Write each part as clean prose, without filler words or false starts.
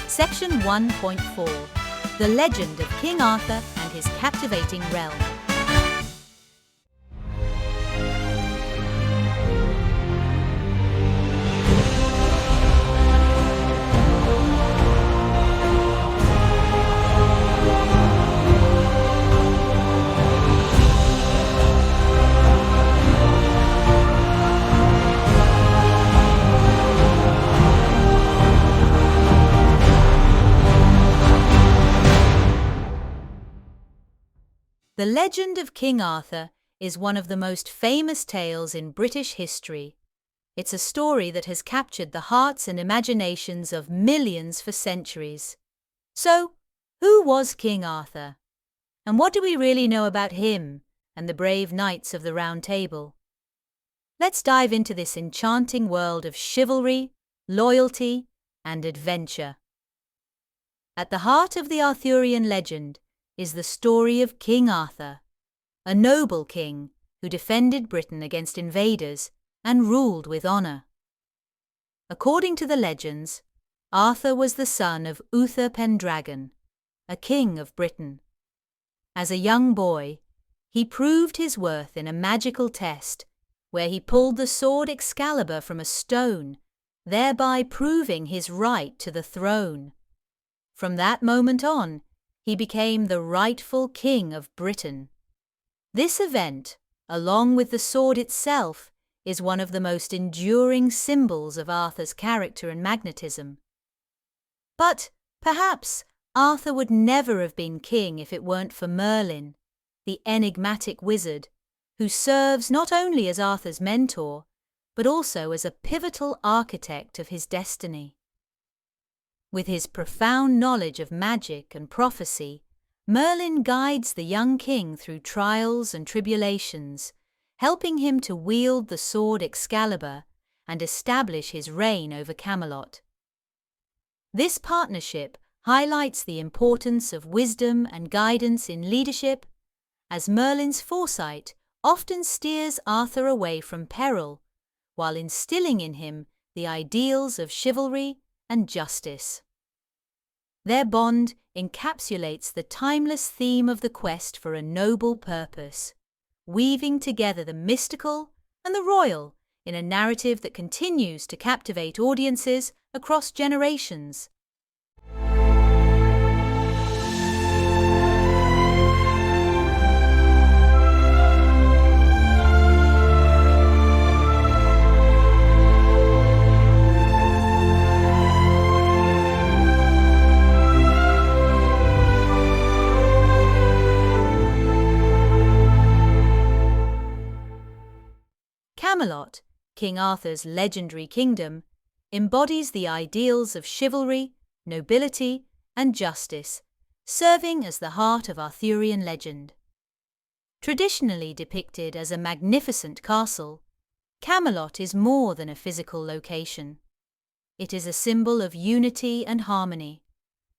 Section 1.4 The Legend of King Arthur and His Captivating Realm. The legend of King Arthur is one of the most famous tales in British history. It's a story that has captured the hearts and imaginations of millions for centuries. So, who was King Arthur? And what do we really know about him and the brave knights of the Round Table? Let's dive into this enchanting world of chivalry, loyalty, and adventure. At the heart of the Arthurian legend is the story of King Arthur, a noble king who defended Britain against invaders and ruled with honour. According to the legends, Arthur was the son of Uther Pendragon, a king of Britain. As a young boy, he proved his worth in a magical test where he pulled the sword Excalibur from a stone, thereby proving his right to the throne. From that moment on, he became the rightful king of Britain. This event, along with the sword itself, is one of the most enduring symbols of Arthur's character and magnetism. But perhaps Arthur would never have been king if it weren't for Merlin, the enigmatic wizard, who serves not only as Arthur's mentor, but also as a pivotal architect of his destiny. With his profound knowledge of magic and prophecy, Merlin guides the young king through trials and tribulations, helping him to wield the sword Excalibur and establish his reign over Camelot. This partnership highlights the importance of wisdom and guidance in leadership, as Merlin's foresight often steers Arthur away from peril, while instilling in him the ideals of chivalry and justice. Their bond encapsulates the timeless theme of the quest for a noble purpose, weaving together the mystical and the royal in a narrative that continues to captivate audiences across generations. Camelot, King Arthur's legendary kingdom, embodies the ideals of chivalry, nobility, and justice, serving as the heart of Arthurian legend. Traditionally depicted as a magnificent castle, Camelot is more than a physical location. It is a symbol of unity and harmony,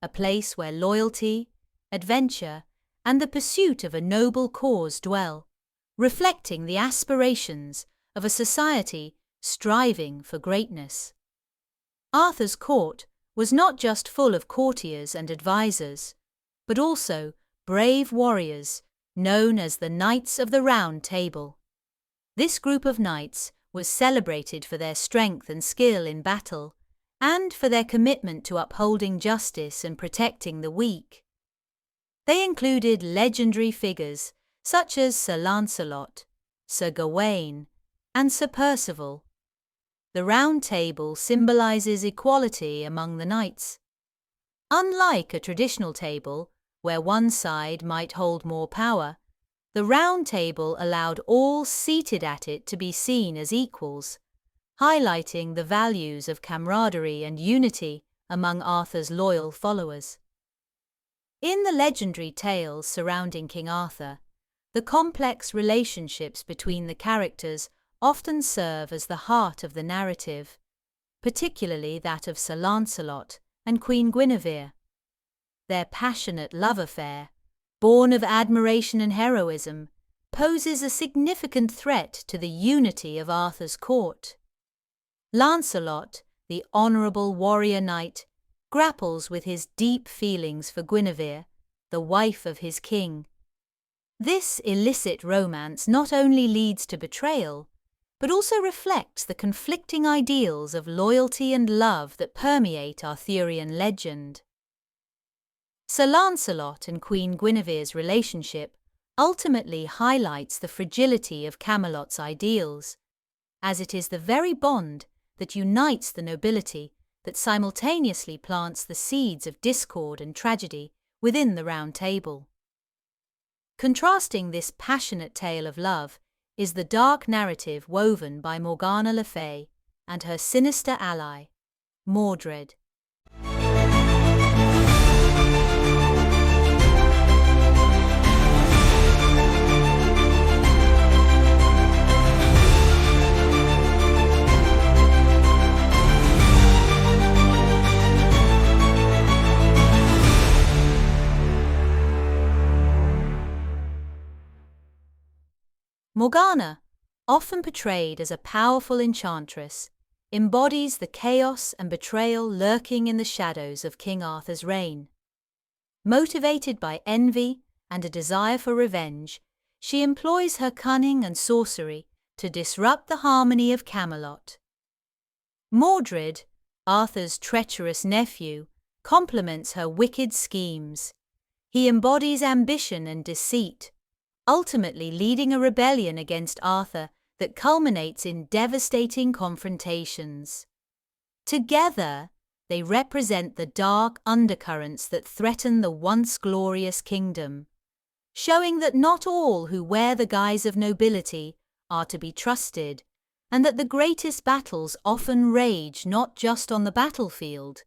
a place where loyalty, adventure, and the pursuit of a noble cause dwell, reflecting the aspirations of a society striving for greatness. Arthur's court was not just full of courtiers and advisors, but also brave warriors known as the Knights of the Round Table. This group of knights was celebrated for their strength and skill in battle, and for their commitment to upholding justice and protecting the weak. They included legendary figures such as Sir Lancelot, Sir Gawain, and Sir Percival. The Round Table symbolizes equality among the knights. Unlike a traditional table, where one side might hold more power, the Round Table allowed all seated at it to be seen as equals, highlighting the values of camaraderie and unity among Arthur's loyal followers. In the legendary tales surrounding King Arthur, the complex relationships between the characters often serve as the heart of the narrative, particularly that of Sir Lancelot and Queen Guinevere. Their passionate love affair, born of admiration and heroism, poses a significant threat to the unity of Arthur's court. Lancelot, the honourable warrior knight, grapples with his deep feelings for Guinevere, the wife of his king. This illicit romance not only leads to betrayal, but also reflects the conflicting ideals of loyalty and love that permeate Arthurian legend. Sir Lancelot and Queen Guinevere's relationship ultimately highlights the fragility of Camelot's ideals, as it is the very bond that unites the nobility that simultaneously plants the seeds of discord and tragedy within the Round Table. Contrasting this passionate tale of love is the dark narrative woven by Morgana LeFay and her sinister ally, Mordred. Morgana, often portrayed as a powerful enchantress, embodies the chaos and betrayal lurking in the shadows of King Arthur's reign. Motivated by envy and a desire for revenge, she employs her cunning and sorcery to disrupt the harmony of Camelot. Mordred, Arthur's treacherous nephew, complements her wicked schemes. He embodies ambition and deceit, ultimately leading a rebellion against Arthur that culminates in devastating confrontations. Together, they represent the dark undercurrents that threaten the once glorious kingdom, showing that not all who wear the guise of nobility are to be trusted, and that the greatest battles often rage not just on the battlefield,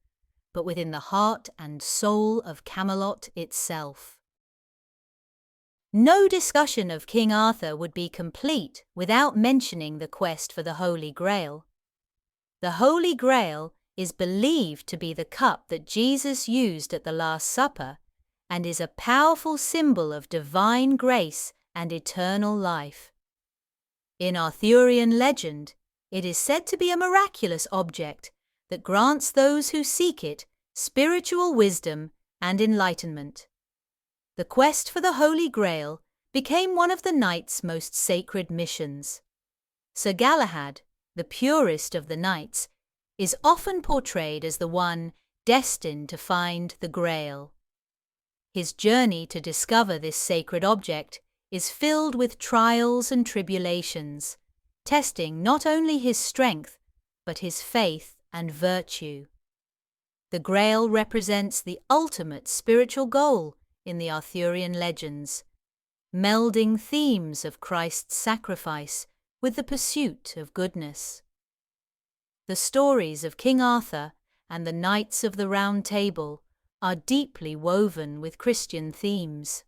but within the heart and soul of Camelot itself. No discussion of King Arthur would be complete without mentioning the quest for the Holy Grail. The Holy Grail is believed to be the cup that Jesus used at the Last Supper and is a powerful symbol of divine grace and eternal life. In Arthurian legend, it is said to be a miraculous object that grants those who seek it spiritual wisdom and enlightenment. The quest for the Holy Grail became one of the knight's most sacred missions. Sir Galahad, the purest of the knights, is often portrayed as the one destined to find the Grail. His journey to discover this sacred object is filled with trials and tribulations, testing not only his strength, but his faith and virtue. The Grail represents the ultimate spiritual goal in the Arthurian legends, melding themes of Christ's sacrifice with the pursuit of goodness. The stories of King Arthur and the Knights of the Round Table are deeply woven with Christian themes.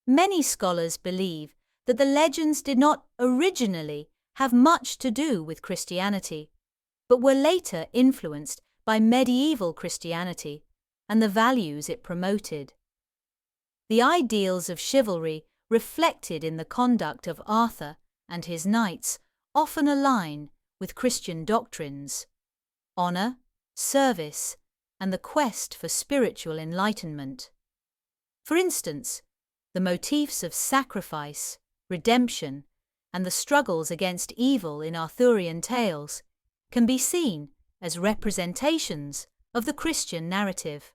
Many scholars believe that the legends did not originally have much to do with Christianity, but were later influenced by medieval Christianity and the values it promoted. The ideals of chivalry reflected in the conduct of Arthur and his knights often align with Christian doctrines: honor, service, and the quest for spiritual enlightenment. For instance, the motifs of sacrifice, redemption, and the struggles against evil in Arthurian tales can be seen as representations of the Christian narrative.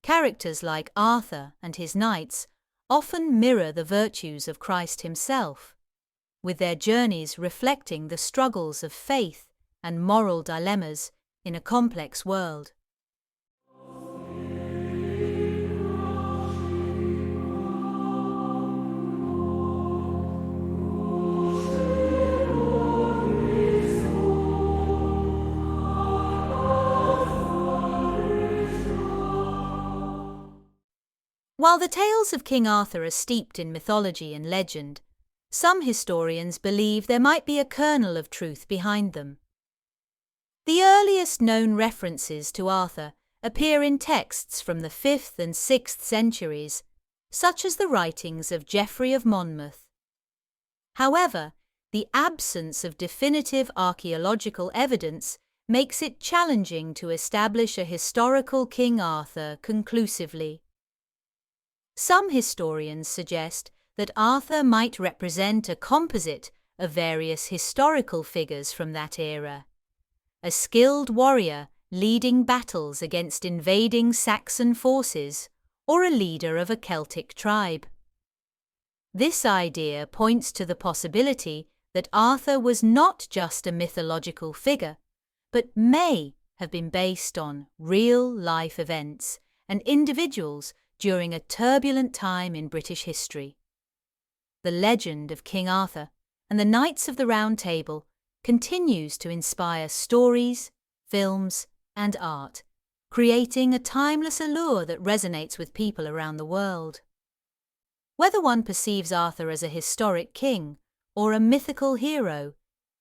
Characters like Arthur and his knights often mirror the virtues of Christ himself, with their journeys reflecting the struggles of faith and moral dilemmas in a complex world. While the tales of King Arthur are steeped in mythology and legend, some historians believe there might be a kernel of truth behind them. The earliest known references to Arthur appear in texts from the 5th and 6th centuries, such as the writings of Geoffrey of Monmouth. However, the absence of definitive archaeological evidence makes it challenging to establish a historical King Arthur conclusively. Some historians suggest that Arthur might represent a composite of various historical figures from that era, a skilled warrior leading battles against invading Saxon forces, or a leader of a Celtic tribe. This idea points to the possibility that Arthur was not just a mythological figure, but may have been based on real-life events and individuals during a turbulent time in British history. The legend of King Arthur and the Knights of the Round Table continues to inspire stories, films, and art, creating a timeless allure that resonates with people around the world. Whether one perceives Arthur as a historic king or a mythical hero,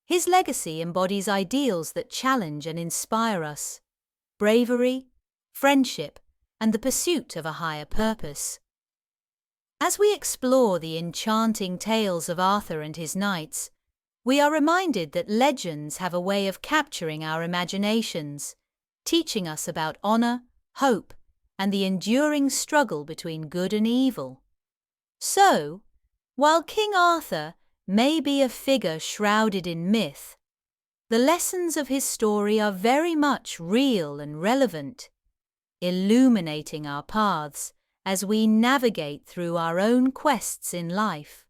his legacy embodies ideals that challenge and inspire us: bravery, friendship, and the pursuit of a higher purpose. As we explore the enchanting tales of Arthur and his knights, we are reminded that legends have a way of capturing our imaginations, teaching us about honor, hope, and the enduring struggle between good and evil. So, while King Arthur may be a figure shrouded in myth, the lessons of his story are very much real and relevant, illuminating our paths as we navigate through our own quests in life.